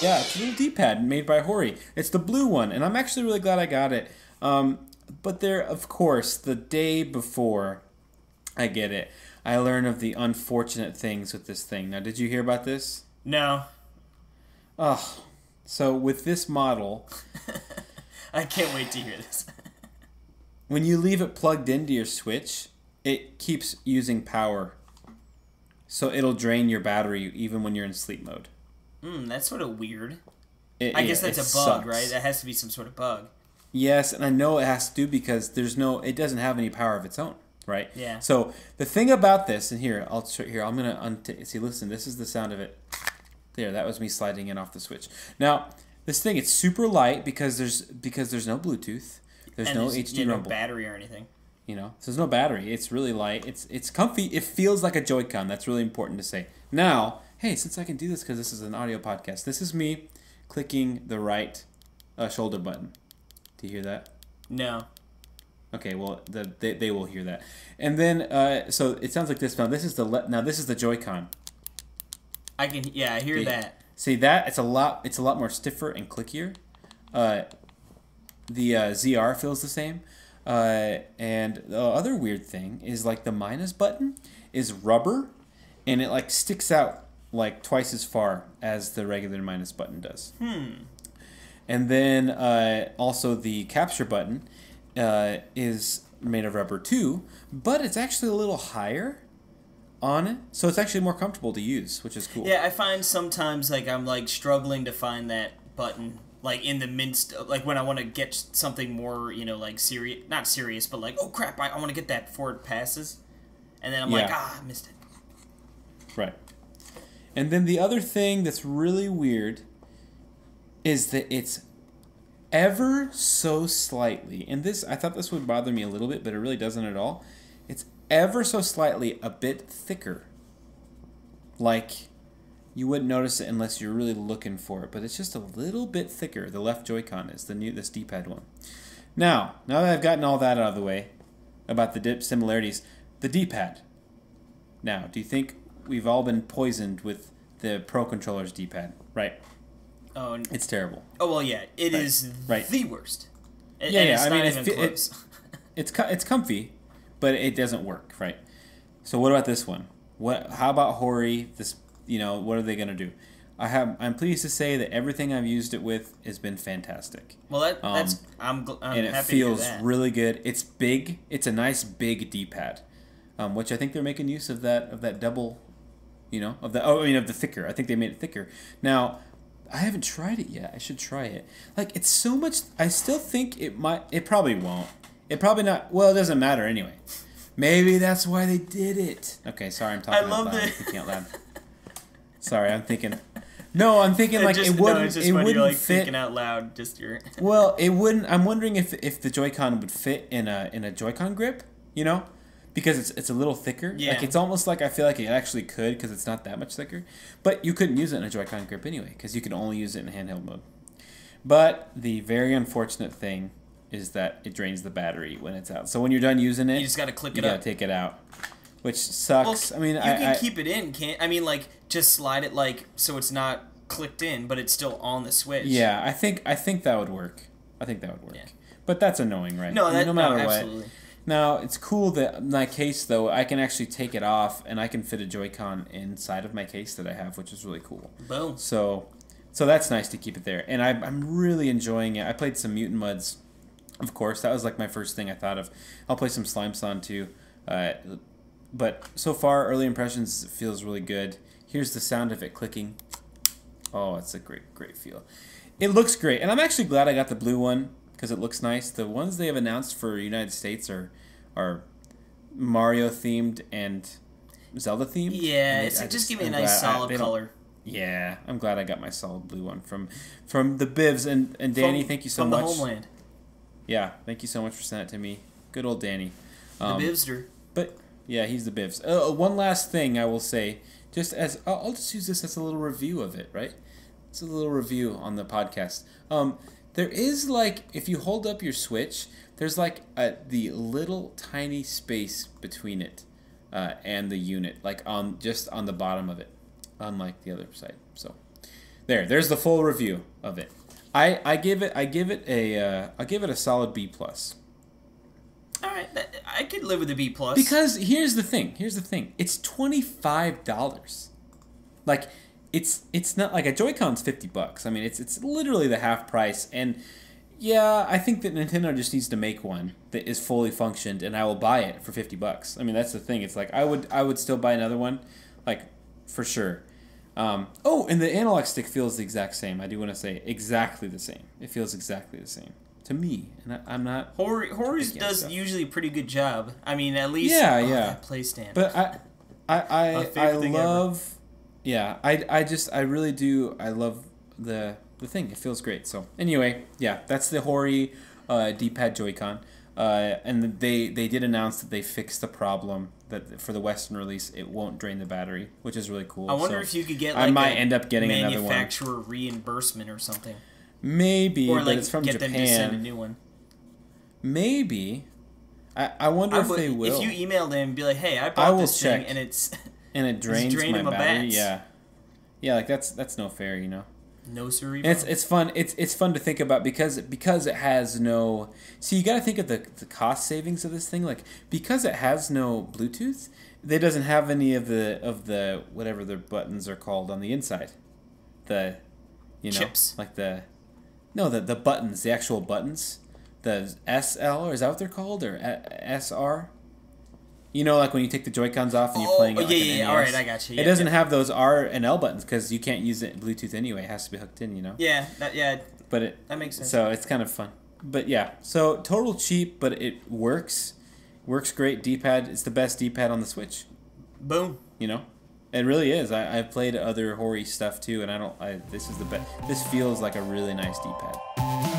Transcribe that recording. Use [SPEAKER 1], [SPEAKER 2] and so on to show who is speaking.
[SPEAKER 1] Yeah, it's a little D-pad made by Hori. It's the blue one, and I'm actually really glad I got it. But there, of course, the day before I get it, I learn of the unfortunate things with this thing. Now, did you hear about this?
[SPEAKER 2] No.
[SPEAKER 1] Oh, so with this model,
[SPEAKER 2] I can't wait to hear this.
[SPEAKER 1] when you leave it plugged into your Switch, it keeps using power. So it'll drain your battery even when you're in sleep mode.
[SPEAKER 2] That's sort of weird.
[SPEAKER 1] I
[SPEAKER 2] guess that's a bug, right? That has to be some sort of bug.
[SPEAKER 1] Yes, and I know it has to do because it doesn't have any power of its own, right?
[SPEAKER 2] Yeah.
[SPEAKER 1] So the thing about this, and here, I'm gonna see. Listen, this is the sound of it. There, that was me sliding in off the Switch. Now, this thing, it's super light because there's no Bluetooth, there's no HD
[SPEAKER 2] no
[SPEAKER 1] rumble,
[SPEAKER 2] battery or anything.
[SPEAKER 1] you know, so there's no battery. It's really light. It's comfy. It feels like a Joy-Con. That's really important to say. Now, hey, since I can do this because this is an audio podcast, this is me clicking the right shoulder button. Do you hear that?
[SPEAKER 2] No.
[SPEAKER 1] Okay, well, they will hear that. And then, so it sounds like this. Now, this is the Joy-Con.
[SPEAKER 2] I hear that.
[SPEAKER 1] See that? It's a lot more stiffer and clickier. The ZR feels the same. And the other weird thing is like the minus button is rubber, and it like sticks out like twice as far as the regular minus button does. And then also the capture button is made of rubber too, but it's actually a little higher on it, so it's actually more comfortable to use, which is cool.
[SPEAKER 2] Yeah, I find sometimes like I'm like struggling to find that button like in the midst of, like when I want to get something more, you know, like serious, not serious, but like, oh crap, I want to get that before it passes, and then I'm like, I missed it.
[SPEAKER 1] Right. And then the other thing that's really weird is that it's ever so slightly, and this, I thought this would bother me a little bit, but it really doesn't at all. It's ever so slightly a bit thicker. Like, you wouldn't notice it unless you're really looking for it, but it's just a little bit thicker. The left Joy-Con is this D-pad one. Now that I've gotten all that out of the way about the similarities, the D-pad. Now, do you think we've all been poisoned with the Pro Controller's D-pad? Right.
[SPEAKER 2] Oh,
[SPEAKER 1] it's terrible.
[SPEAKER 2] Oh well, yeah, it is the worst.
[SPEAKER 1] It's
[SPEAKER 2] not
[SPEAKER 1] I mean,
[SPEAKER 2] even close.
[SPEAKER 1] It's comfy, but it doesn't work, right? So what about this one? How about Hori? This, you know, what are they gonna do? I'm pleased to say that everything I've used it with has been fantastic.
[SPEAKER 2] Well, that's I'm
[SPEAKER 1] and it
[SPEAKER 2] happy
[SPEAKER 1] feels
[SPEAKER 2] to hear that.
[SPEAKER 1] really good. It's big. It's a nice big D-pad, which I think they're making use of that double, you know, of the thicker. I think they made it thicker. Now, I haven't tried it yet. I should try it. Like, it's so much. I still think it might. It probably won't. It probably not. Well, it doesn't matter anyway. Maybe that's why they did it. Okay, sorry, I'm talking out loud. I'm thinking out loud. Sorry, I'm thinking. No, I'm thinking like it wouldn't.
[SPEAKER 2] It's just
[SPEAKER 1] it
[SPEAKER 2] when
[SPEAKER 1] wouldn't
[SPEAKER 2] you're like
[SPEAKER 1] fit.
[SPEAKER 2] thinking out loud. Just your.
[SPEAKER 1] Well, it wouldn't. I'm wondering if the Joy-Con would fit in a Joy-Con grip. You know, because it's a little thicker.
[SPEAKER 2] Yeah.
[SPEAKER 1] Like, it's almost like I feel like it actually could because it's not that much thicker. But you couldn't use it in a Joy-Con grip anyway because you can only use it in handheld mode. But the very unfortunate thing is that it drains the battery when it's out. So when you're done using it,
[SPEAKER 2] You just gotta click
[SPEAKER 1] you
[SPEAKER 2] it up.
[SPEAKER 1] gotta take it out, which sucks.
[SPEAKER 2] Well,
[SPEAKER 1] I mean,
[SPEAKER 2] you can keep it in, can't? I mean, like just slide it like so it's not clicked in, but it's still on the Switch.
[SPEAKER 1] Yeah, I think that would work. I think that would work.
[SPEAKER 2] Yeah.
[SPEAKER 1] But that's annoying, right?
[SPEAKER 2] No,
[SPEAKER 1] no matter what.
[SPEAKER 2] absolutely.
[SPEAKER 1] Now, it's cool that in my case, though, I can actually take it off and I can fit a Joy-Con inside of my case that I have, which is really cool.
[SPEAKER 2] Boom.
[SPEAKER 1] So that's nice to keep it there. And I'm really enjoying it. I played some Mutant Mudds, of course. That was like my first thing I thought of. I'll play some Slime Song too. But so far, early impressions, it feels really good. Here's the sound of it clicking. Oh, it's a great feel. It looks great. And I'm actually glad I got the blue one because it looks nice. The ones they have announced for United States are Mario themed and Zelda themed.
[SPEAKER 2] Yeah, just give me a nice solid color.
[SPEAKER 1] Yeah, I'm glad I got my solid blue one from the Bivs and Danny. Thank you so much.
[SPEAKER 2] From the homeland.
[SPEAKER 1] Yeah, thank you so much for sending it to me. Good old Danny.
[SPEAKER 2] The Bivster.
[SPEAKER 1] But yeah, he's the Bivs. One last thing I will say, just as I'll just use this as a little review of it, right? It's a little review on the podcast. There is like, if you hold up your Switch, there's like the little tiny space between it and the unit, like just on the bottom of it, unlike the other side. So There's the full review of it. I give it a solid B plus.
[SPEAKER 2] All right, I could live with a B plus.
[SPEAKER 1] Because here's the thing. It's $25. Like, it's not like a Joy-Con's $50. I mean, it's literally the half price. And yeah, I think that Nintendo just needs to make one that is fully functioned, and I will buy it for $50. I mean, that's the thing. It's like I would still buy another one, like for sure. Oh, and the analog stick feels the exact same. I do want to say exactly the same. It feels exactly the same to me, and I'm not.
[SPEAKER 2] Hori's does usually a pretty good job. I mean, at least that play stand.
[SPEAKER 1] But I love. Yeah, I really do. I love the thing. It feels great. So anyway, yeah, that's the HORI D-Pad Joy-Con. And they did announce that they fixed the problem that for the Western release it won't drain the battery, which is really cool.
[SPEAKER 2] I wonder if you could get like
[SPEAKER 1] I might end up getting another one.
[SPEAKER 2] Manufacturer reimbursement or something.
[SPEAKER 1] Maybe,
[SPEAKER 2] or like
[SPEAKER 1] but it's from
[SPEAKER 2] get
[SPEAKER 1] Japan.
[SPEAKER 2] them to send a new one.
[SPEAKER 1] Maybe. I wonder if they will.
[SPEAKER 2] If you email them and be like, "Hey, I bought this thing and
[SPEAKER 1] it drains my battery." Yeah. Yeah, like that's no fair, you know.
[SPEAKER 2] No siree.
[SPEAKER 1] It's fun. It's fun to think about because it has no. See, you got to think of the cost savings of this thing. Like because it has no Bluetooth, it doesn't have any of the whatever the buttons are called on the inside. The,
[SPEAKER 2] chips.
[SPEAKER 1] Like the buttons, the actual buttons, the SL, or is that what they're called, or SR? You know, like when you take the Joy-Cons off and you're playing it like an NES.
[SPEAKER 2] All right, I got you.
[SPEAKER 1] It doesn't have those R and L buttons because you can't use it in Bluetooth anyway. It has to be hooked in, you know?
[SPEAKER 2] Yeah,
[SPEAKER 1] But
[SPEAKER 2] that makes sense.
[SPEAKER 1] So it's kind of fun. But yeah, so total cheap, but it works. Works great. D-pad. It's the best D-pad on the Switch.
[SPEAKER 2] Boom.
[SPEAKER 1] You know? It really is. I've played other HORI stuff too, and this is the best. This feels like a really nice D-pad.